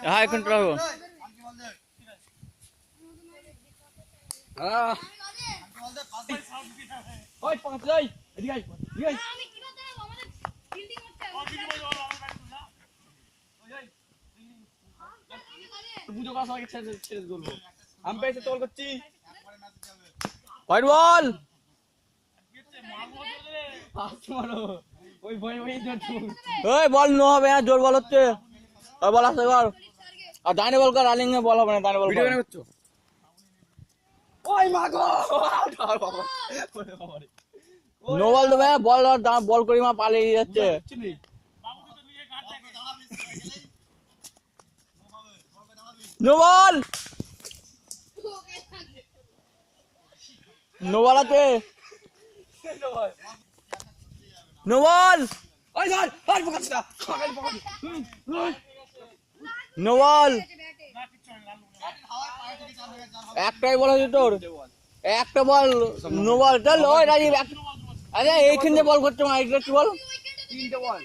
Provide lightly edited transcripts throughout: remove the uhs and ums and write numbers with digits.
হ্যাঁ এখন রাখো আমি পেয়েছে তোল করছি হোয়াইট বল ওই বল নো হবে না জোর বল হচ্ছে আর বল আসতে কর আর ডাইনে বল কর রানিং এ বল হবে না ডাইনে বল ভিডিও করছো ওই মাগো নো বল দেবে বল আর বল করি মা পালিয়ে যাচ্ছে নো বল নো বল আছে নো বল ওই ধর আর পকাছ না সকাল পকাছ নো বল একটাই বল আছে তোর একটা বল নো বল চল ওই রাজীব আরে এইখানে বল করতে মা এটা কি বল তিনটে বল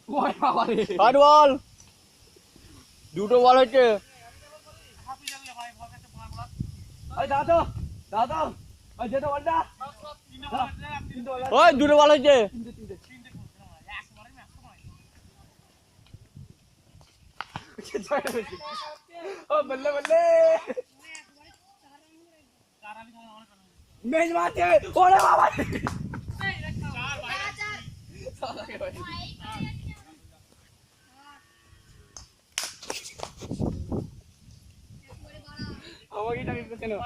ওই বাবা রে আর বল দুটো বল হচ্ছে ওই দাদা দাদা ওই যেটা বলটা ওই দুটো বল হচ্ছে ও বল্লে বল্লে মেজ মারতে ওরে বাবা আমাকে টাকা দিতে না